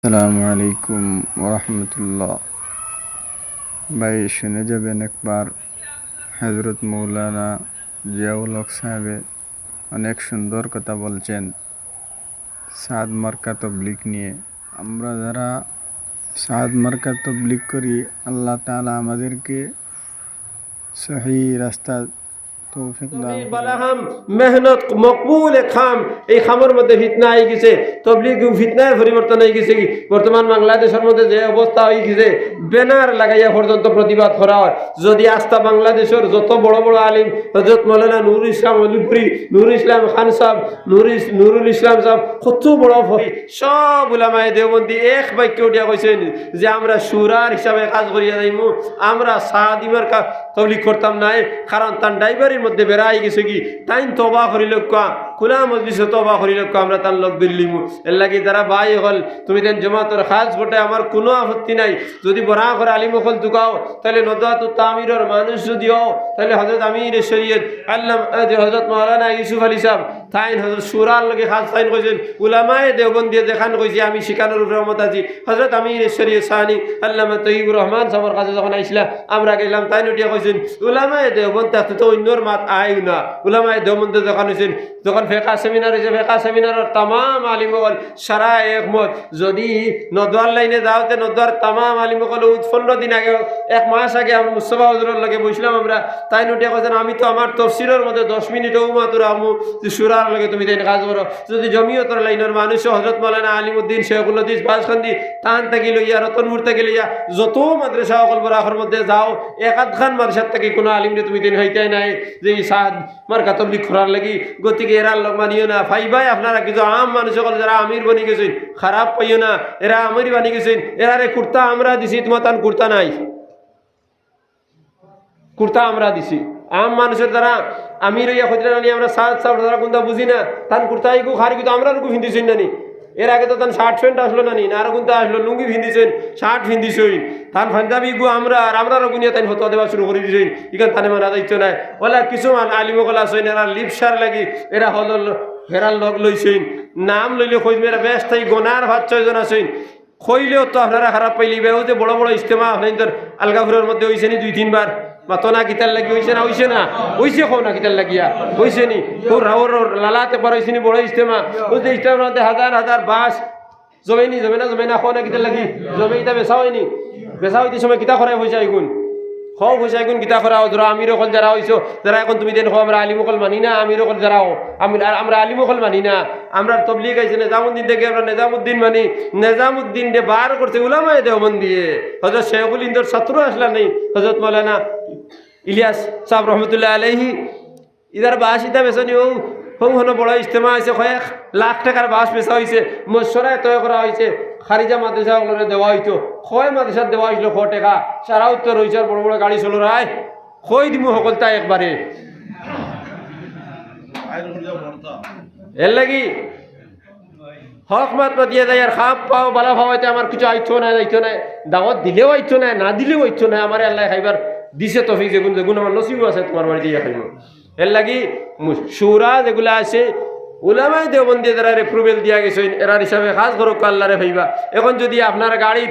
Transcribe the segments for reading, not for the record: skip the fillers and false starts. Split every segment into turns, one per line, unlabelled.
আসসালামু আলাইকুম ওরহমতুল্লাহ। ভাই শুনে যাবেন একবার হজরত মৌলানা জিয়াউল হক সাহেবে অনেক সুন্দর কথা বলছেন সাদ মার্কা তবলিগ নিয়ে। আমরা যারা সাদ মার্কা তবলিগ করি, আল্লাহ তাআলা আমাদেরকে সহি রাস্তা তৌফিক দান
তবলিগ
করেন।
বালাহাম মেহনত মকবুল খাম এই খামের মধ্যে ফিতনা হয়ে গেছে। তবলিগ ফিতনায় পরিবর্তন হয়ে গেছে। বর্তমান বাংলাদেশের মধ্যে যে অবস্থা হয়ে গেছে, ব্যানার লাগাইয়া পর্যন্ত প্রতিবাদ করা হয়। যদি আস্থা বাংলাদেশের যত বড় বড় আলিম হযরত মাওলানা নুরুল ইসলাম অলিপুরি, নুরুল ইসলাম খান সাহেব, নুরুল ইসলাম সাহেব, কত বড় সব উলামায়ে দেওবন্দি এক বাক্য উঠিয়া কইছেন যে আমরা শুরার হিসাবে কাজ করিয়া যাইমু, আমরা সাদিমার তবলিগ করতাম না। কারণ তার ড্রাইভারের মধ্যে বেড়াই গেছে কি তাই তবা করিল খোলা মজলিসে তবা করিল, আমরা তার লোক দিল্লিমু। এর লাগে যারা ভাই হল তুমি দেন জমাতর খাস গোটে আমার কোনো আপত্তি নাই। যদি বড়া করে আলিম হল দুকাও তাহলে নদাত তামিরের মানুষ যদি হও তাহলে হযরত আমির শরীয়ত আল্লামা হযরত মাওলানা ইউসুফ আলী সাহেব তাইন হযরত সুরার লগে খাস তাইন কইছেন উলামায়ে দেওবন্দি দেখান কইছি আমি শিকানোর রহমত আছি। হযরত আমির শরীয়ত সানি আল্লামা তৈয়বুর রহমান সাহেবের কাছে যখন আইছিলা আমরা গেলাম তাই উঠিয়া কইছেন উলামায়ে দেওবন্দ তাতে তো অন্যর মাত আইও না। উলামায়ে দেওবন্দ যখন হইছেন, যখন ফেকা সেমিনার হয়েছে, ফেকা সেমিনারের তামাম আলিমগণ সারা একমত যদি নদওয়ার লাইনে যাওতে নদওয়ার তামাম আলিমগণ 15 দিন আগে 1 মাস আগে আমরা মুস্তফা হুজুরের লগে বসলাম। আমরা তাই উঠিয়া কইছেন আমি তো আমার তফসিরের মধ্যে 10 মিনিটও মাত্র আমু যে সুরার লগে তুমি দেন কাজ করো। যদি জমিয়তর লাইনের মানুষ হযরত মাওলানা আলিমউদ্দিন শেখুল-হাদিস বাসখান্দি তান থেকে লইয়া রতনপুর থেকে লইয়া যত মাদ্রাসা অকল বরাখর মধ্যে যাও, একাধ খান মাদ্রাসার থেকে কোনো আলিমরে তুমি দিন হইতে নাই যে সাদ মার্কা তবলিগ করার লাগি। গতিকে এরার লোক মানিও না ভাই ভাই। আপনারা কিছু আম মানুষ সকল যারা আমির বনি গেছেন খারাপ পাইও না, এরা আমির বানি গেছেন। এরারে কুর্তা আমরা দিছি, তোমার তান কুর্তা নাই, কুর্তা আমরা দিছি। আম মানুষের দ্বারা আমির হইয়া খুঁজলে নানি আমরা সাদ সাদ দ্বারা কোনটা বুঝি না তান কুর্তা ইগু খারি কিন্তু আমরা রুকু ভিন্দিছেন নানি। এর আগে তো তান শার্ট প্যান্ট আসলো নানি, না আর কোনটা আসলো লুঙ্গি ভিন্দিছেন, শার্ট ভিন্দিছেন, তান পাঞ্জাবি গু আমরা আর আমরা রগুনিয়া তাই ফটো দেওয়া শুরু করে দিয়েছেন। ইখান তানে মানা দায়িত্ব নাই। ওলা কিছুমান আলিমকল আছেন এরা লিপসার লাগি এরা হল হেরাল লগ লইছেন, নাম লইলে খুঁজবে এরা বেশ তাই গোনার 5-6 জন আছেন। খইলেও তো আপনারা খারাপ পাইলিবে। ও যে বড় বড় ইজতেমা আপনাদের আলগাপুরের মধ্যে হয়েছে নি 2-3 বার মাতনা কিতার লাগি হয়েছে না? হয়েছে না? হয়েছে খো না কিতার লাগিয়া হয়েছে নি? ওর রাওর লালাতে পার হয়েছে নি বড় ইজতেমা। ও যে ইজতেমার মধ্যে হাজার হাজার বাস জমে না খো না কিতার লাগি জমে ইটা বেচা হয়নি। বেচা হইতে সময় কিতা করাই হয়েছে আইগুন খাও পয়সা এখন গীতা করা ধরো আমির অকল যারা হইছো যারা এখন তুমি দেন আমরা আলিমকল মানি না, আমির অকল যারা আমরা আলিমকল মানি না। আমরা তবলিগ আইছে নিজামুদ্দিন থেকে, আমরা নিজামুদ্দিন মানি। নিজামুদ্দিন দে বার করছে উলামায়ে দেওবন্দ দিয়ে। হযরত শেখুল হিন্দর ছাত্র আসলা নেই হযরত মাওলানা ইলিয়াস সাহেব রহমতুল্লাহ আলাইহি ইদার বাসিতা বেসনি ও হনো বড় ইজতেমা হয়েছে, কয়েক লাখ টাকার বাস বেচা হয়েছে, মশরায় তৈরি করা হয়েছে। খারিজা মাদ্রাসা ওগুলো দেওয়া হইতো, কয় মাদ্রাসার দেওয়া হয়েছিল 100 টাকা। সারা উত্তর হয়েছে আর বড় বড় গাড়ি চলো রায় কই দিমু সকল তাই একবারে। এর লাগি হক মাত দিয়ে দেয় আর খাপ পাও বালা খাওয়াইতে আমার কিছু আইতো না যাইতো না, দাওয়াত দিলেও আইতো না, না দিলেও আইতো না। আমার আল্লাহ খাইবার দিছে তফিক যেগুন যেগুন আমার নসিব আছে তোমার বাড়িতে ইয়া খাইব। এর লাগি সুরা যেগুলা আছে উলামায়ে দেওবন্দ যারা রেপ্রুভেল দিয়া গেছে এরার হিসাবে খাস করুক আল্লাহরে ভাইবা। এখন যদি আপনার গাড়ি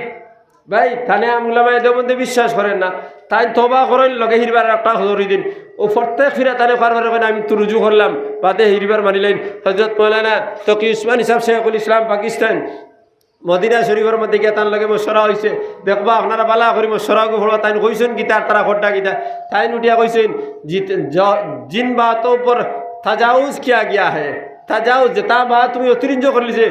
ভাই থানে উলামায়ে দেওবন্দ বিশ্বাস করেন না, তাই তবা করেন লগে হিরবার একটা হজরি দিন ও প্রত্যেক ফিরা তানে কারবার আমি তো রুজু করলাম বাদে হিরবার মানিলেন। হযরত মাওলানা তকি উসমানী সাহেব শেখুল ইসলাম পাকিস্তান মদিনা শরীফের মধ্যে গিয়ে তার লগে মশরা হয়েছে। দেখবা আপনারা বালা করি মশরা ভরবা তাই কইছেন গীতা তারা খোটা গীতা তাই উঠিয়া কইছেন জিন বাতों पर तजाउज किया गया है। तजाउज ता बात तुम्हें अतिरिंज कर लीजिए।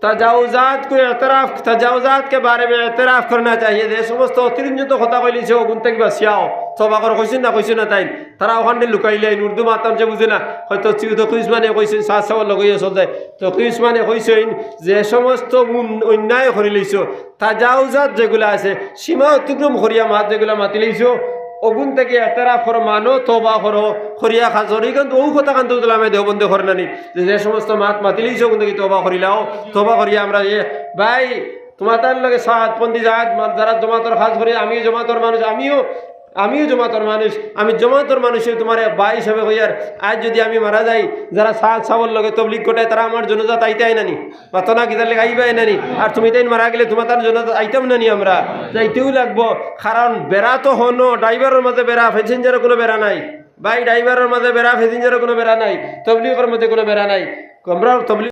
तजाउजात को एतराफ, तजाउजात के बारे में एतराफ करना चाहिए। যে সমস্ত অতিরিঞ্জ তো কথা কইলিছে ও গুনতে কিবা সিয়াও তবা করে কইছেন না তাই তারা ওখানে লুকাইলেন উর্দু মাতাম যে বুঝে না হয়তো তকিস মানে কইছেন সাত সাওয়ার লগাইয়া চলতে তকিস মানে কইছেন যে সমস্ত অন্যায় করে লইছো তাজাউজাত যেগুলো আছে সীমা অতিক্রম করিয়া মাত যেগুলো মাতি লইছো ওগুন থেকে এতরাফ করো মানো তবা করো করিয়া খাজরি কিন্তু ও কথা কান্ত উলামায়ে দেওবন্দ করে নানি যে সমস্ত মাত মাতিলেইছো ওগুন থেকে তবা করিলাও তবা করিয়া আমরা যে ভাই তোমার তার লগে সাত পন্থী জাত যারা জমাতর খাস করি আমি জমাতর মানুষ আমিও আমিও জমাতর মানুষ, আমি জমাতর মানুষের তোমার ভাই হিসাবে হইয়ার আজ যদি আমি মারা যাই, যারা সাত সাবর লগে তবলিগ কোটায় তারা আমার জনজাত আইতে আই নানি বা তোনা কিতার লেগে আইবে আই নানি, আর তুমি তাই মারা গেলে তোমার তার জনজাত আইতাম নানি, আমরা যাইতেও লাগবো। কারণ বেড়া তো হনো, ড্রাইভারের মাঝে বেড়া, প্যাসেঞ্জারের কোনো বেড়া নাই ভাই, ড্রাইভারের মাঝে বেড়া, প্যাসেঞ্জারের কোনো বেড়া নাই, তবলিগের মধ্যে কোনো বেড়া নাই। আমরা তবলিগ